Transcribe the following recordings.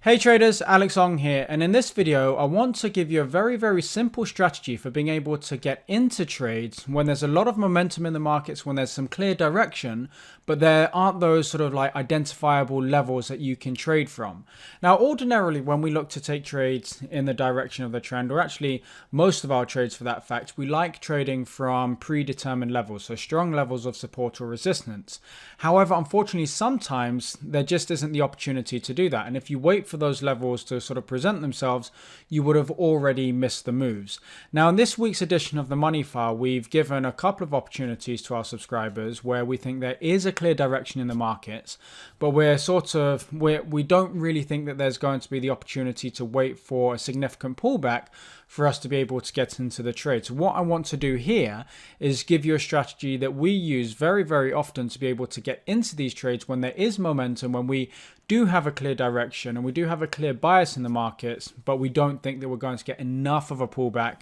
Hey traders, Alex Ong here, and in this video I want to give you a very simple strategy for being able to get into trades when there's a lot of momentum in the markets, when there's some clear direction, but there aren't those sort of like identifiable levels that you can trade from. Now ordinarily when we look to take trades in the direction of the trend, or actually most of our trades for that fact, we like trading from predetermined levels, so strong levels of support or resistance. However, unfortunately sometimes there just isn't the opportunity to do that, and if you wait for those levels to sort of present themselves, you would have already missed the moves. Now in this week's edition of the Money File, we've given a couple of opportunities to our subscribers where we think there is a clear direction in the markets, but we don't really think that there's going to be the opportunity to wait for a significant pullback for us to be able to get into the trade. So what I want to do here is give you a strategy that we use very often to be able to get into these trades when there is momentum, when we do have a clear direction and we do have a clear bias in the markets, but we don't think that we're going to get enough of a pullback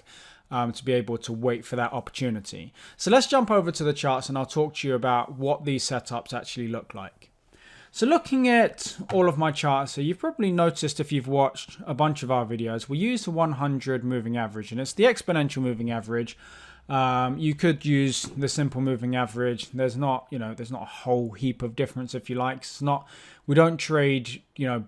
to be able to wait for that opportunity. So let's jump over to the charts and I'll talk to you about what these setups actually look like. So looking at all of my charts, so you've probably noticed if you've watched a bunch of our videos, we use the 100 moving average, and it's the exponential moving average. You could use the simple moving average. There's not a whole heap of difference if you like. We don't trade,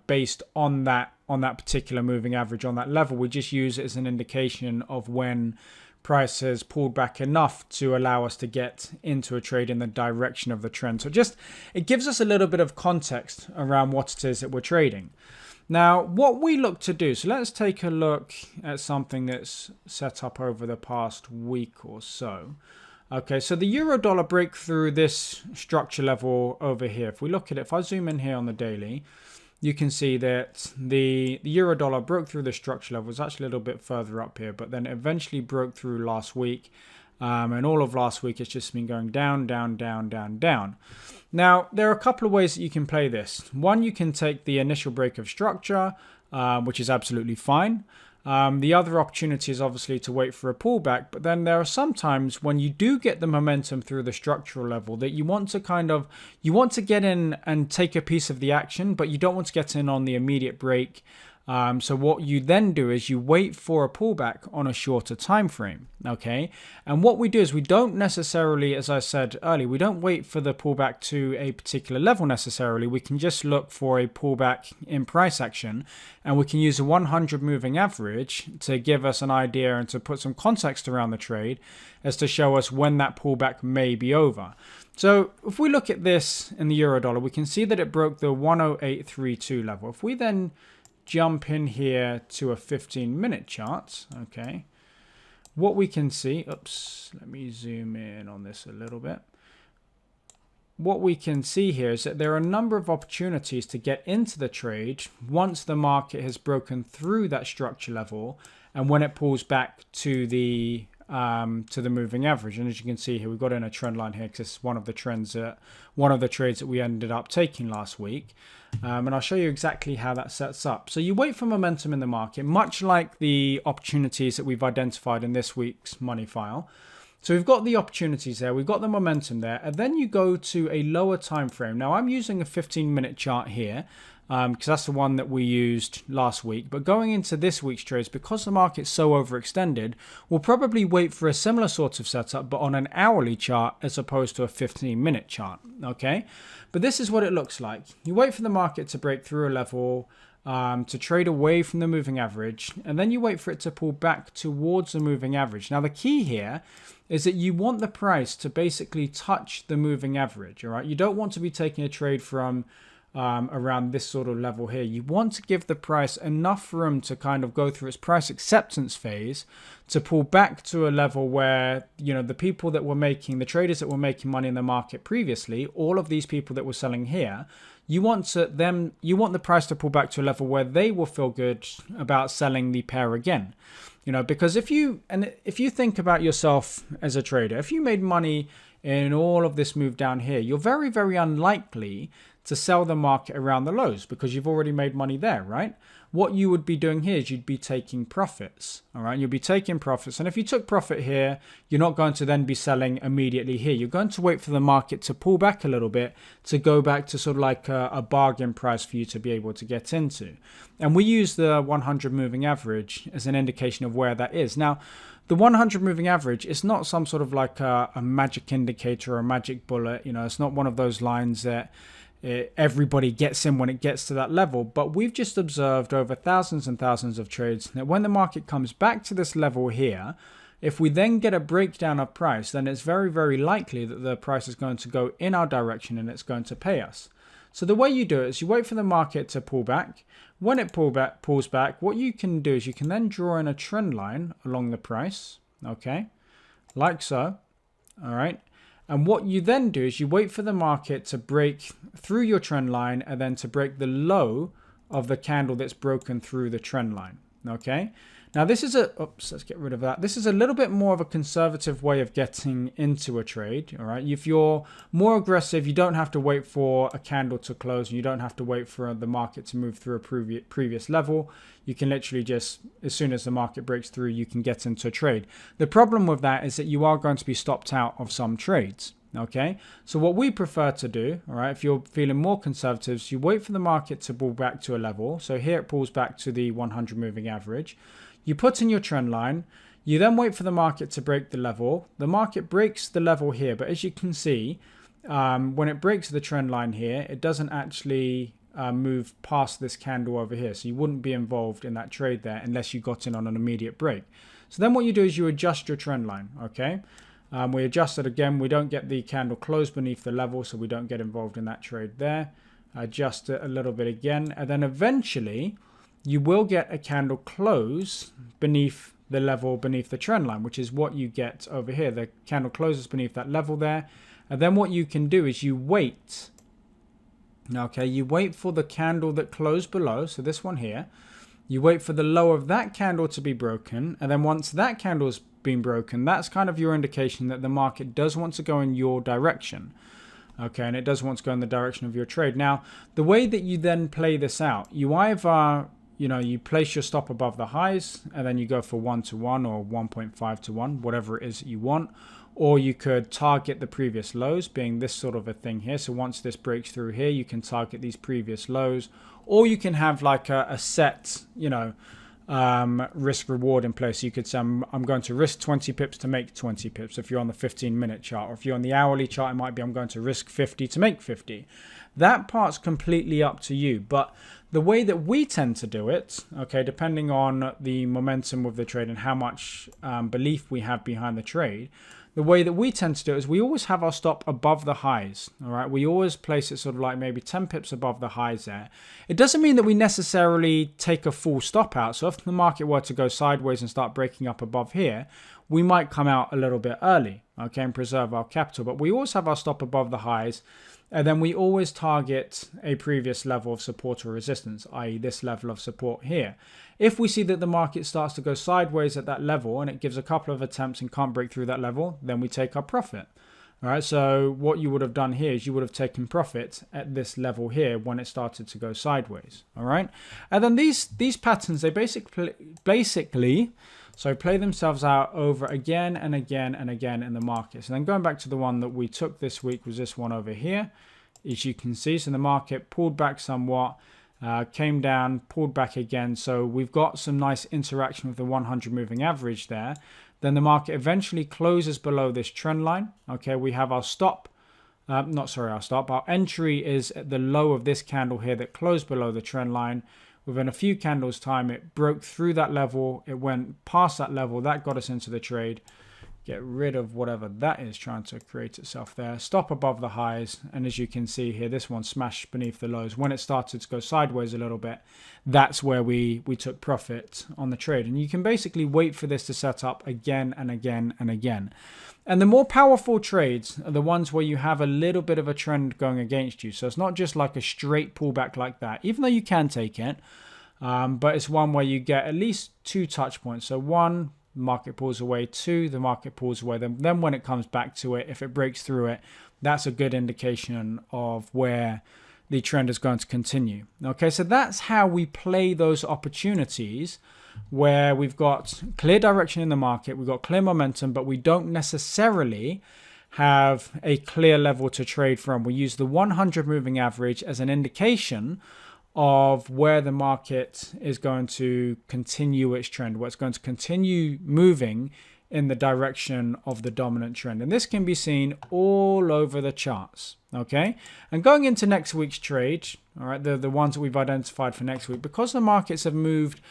based on that particular moving average on that level. We just use it as an indication of when price has pulled back enough to allow us to get into a trade in the direction of the trend. So it gives us a little bit of context around what it is that we're trading. Now, what we look to do, so let's take a look at something that's set up over the past week or so. Okay, so the euro dollar break through this structure level over here. If we look at it, if I zoom in here on the daily, you can see that the euro dollar broke through the structure level. It's actually a little bit further up here, but then eventually broke through last week. And all of last week, it's just been going down. Now, there are a couple of ways that you can play this. One, you can take the initial break of structure, which is absolutely fine. The other opportunity is obviously to wait for a pullback, but then there are some times when you do get the momentum through the structural level that you want to get in and take a piece of the action, but you don't want to get in on the immediate break. So what you then do is you wait for a pullback on a shorter time frame, okay? And what we do is we don't necessarily, as I said earlier, we don't wait for the pullback to a particular level necessarily. We can just look for a pullback in price action, and we can use a 100 moving average to give us an idea and to put some context around the trade as to show us when that pullback may be over. So if we look at this in the euro dollar, we can see that it broke the 10832 level. If we then jump in here to a 15-minute chart, okay, what we can see, let me zoom in on this a little bit. What we can see here is that there are a number of opportunities to get into the trade once the market has broken through that structure level and when it pulls back to the moving average. And as you can see here, we've got in a trend line here because it's one of the trades that we ended up taking last week. And I'll show you exactly how that sets up. So you wait for momentum in the market, much like the opportunities that we've identified in this week's Money File. So we've got the opportunities there, we've got the momentum there, and then you go to a lower time frame. Now I'm using a 15-minute chart here, because that's the one that we used last week. But going into this week's trades, because the market's so overextended, we'll probably wait for a similar sort of setup, but on an hourly chart as opposed to a 15-minute chart, okay? But this is what it looks like. You wait for the market to break through a level, to trade away from the moving average, and then you wait for it to pull back towards the moving average. Now the key here is that you want the price to basically touch the moving average, all right? You don't want to be taking a trade from around this sort of level here. You want to give the price enough room to kind of go through its price acceptance phase to pull back to a level where, the people that were making, the traders that were making money in the market previously, all of these people that were selling here, you want the price to pull back to a level where they will feel good about selling the pair again. Because if you think about yourself as a trader, if you made money in all of this move down here, you're very unlikely to sell the market around the lows because you've already made money there, right? What you would be doing here is you'd be taking profits, all right? You'll be taking profits. And if you took profit here, you're not going to then be selling immediately here. You're going to wait for the market to pull back a little bit to go back to sort of like a bargain price for you to be able to get into. And we use the 100 moving average as an indication of where that is. Now, the 100 moving average is not some sort of like a magic indicator or a magic bullet. You know, it's not one of those lines that everybody gets in when it gets to that level. But we've just observed over thousands and thousands of trades that when the market comes back to this level here, if we then get a breakdown of price, then it's very, very likely that the price is going to go in our direction and it's going to pay us. So the way you do it is you wait for the market to pull back. When it pulls back, what you can do is you can then draw in a trend line along the price, okay, like so, all right. And what you then do is you wait for the market to break through your trend line and then to break the low of the candle that's broken through the trend line, okay. Now this is let's get rid of that. This is a little bit more of a conservative way of getting into a trade, all right? If you're more aggressive, you don't have to wait for a candle to close. And you don't have to wait for the market to move through a previous level. You can literally just, as soon as the market breaks through, you can get into a trade. The problem with that is that you are going to be stopped out of some trades. Okay, so what we prefer to do, all right, if you're feeling more conservative, is you wait for the market to pull back to a level. So here it pulls back to the 100 moving average. You put in your trend line, you then wait for the market to break the level. The market breaks the level here, but as you can see, when it breaks the trend line here, it doesn't actually move past this candle over here. So you wouldn't be involved in that trade there unless you got in on an immediate break. So then what you do is you adjust your trend line, okay? We adjust it again. We don't get the candle close beneath the level, so we don't get involved in that trade there. Adjust it a little bit again, and then eventually you will get a candle close beneath the level beneath the trend line, which is what you get over here. The candle closes beneath that level there. And then what you can do is you wait. Okay, you wait for the candle that closed below. So this one here. You wait for the low of that candle to be broken. And then once that candle's been broken, that's kind of your indication that the market does want to go in your direction. Okay, and it does want to go in the direction of your trade. Now, the way that you then play this out, you either you place your stop above the highs and then you go for 1-to-1 or 1.5-to-1, whatever it is that you want. Or you could target the previous lows, being this sort of a thing here. So once this breaks through here, you can target these previous lows. Or you can have like a set, risk reward in place. You could say, I'm going to risk 20 pips to make 20 pips if you're on the 15-minute chart. Or if you're on the hourly chart, it might be I'm going to risk 50 to make 50. That part's completely up to you. But the way that we tend to do it, okay, depending on the momentum of the trade and how much belief we have behind the trade, the way that we tend to do it is we always have our stop above the highs, all right? We always place it sort of like maybe 10 pips above the highs there. It doesn't mean that we necessarily take a full stop out. So if the market were to go sideways and start breaking up above here, we might come out a little bit early, okay, and preserve our capital. But we always have our stop above the highs. And then we always target a previous level of support or resistance, i.e. this level of support here. If we see that the market starts to go sideways at that level and it gives a couple of attempts and can't break through that level, then we take our profit. All right, so what you would have done here is you would have taken profit at this level here when it started to go sideways. All right, and then these patterns, they basically so play themselves out over again and again and again in the markets. And then going back to the one that we took this week was this one over here. As you can see, so the market pulled back somewhat, came down, pulled back again. So we've got some nice interaction with the 100 moving average there. Then the market eventually closes below this trend line. Okay, we have our stop. Our entry is at the low of this candle here that closed below the trend line. Within a few candles time, it broke through that level. It went past that level. That got us into the trade. Get rid of whatever that is trying to create itself there. Stop above the highs. And as you can see here, this one smashed beneath the lows. When it started to go sideways a little bit, that's where we took profit on the trade. And you can basically wait for this to set up again and again and again. And the more powerful trades are the ones where you have a little bit of a trend going against you. So it's not just like a straight pullback like that, even though you can take it. But it's one where you get at least 2 touch points. So 1, the market pulls away. 2, the market pulls away. Then when it comes back to it, if it breaks through it, that's a good indication of where the trend is going to continue. Okay, so that's how we play those opportunities where we've got clear direction in the market, we've got clear momentum, but we don't necessarily have a clear level to trade from. We use the 100 moving average as an indication of where the market is going to continue its trend, where it's going to continue moving in the direction of the dominant trend. And this can be seen all over the charts, okay? And going into next week's trade, all right, the ones that we've identified for next week, because the markets have moved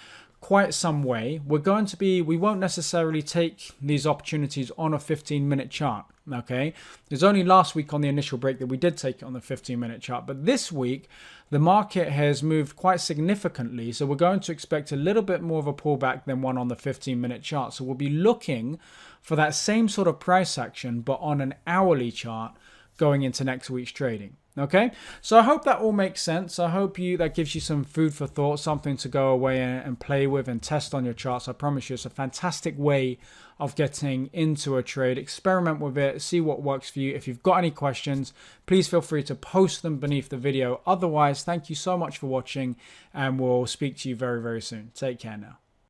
quite some way, we won't necessarily take these opportunities on a 15-minute chart, okay? There's only last week on the initial break that we did take it on the 15-minute chart, but this week the market has moved quite significantly, so we're going to expect a little bit more of a pullback than one on the 15-minute chart. So we'll be looking for that same sort of price action, but on an hourly chart going into next week's trading. Okay, so I hope that all makes sense. I hope that gives you some food for thought, something to go away and play with and test on your charts. I promise you, it's a fantastic way of getting into a trade. Experiment with it, see what works for you. If you've got any questions, please feel free to post them beneath the video. Otherwise, thank you so much for watching, and we'll speak to you very, very soon. Take care now.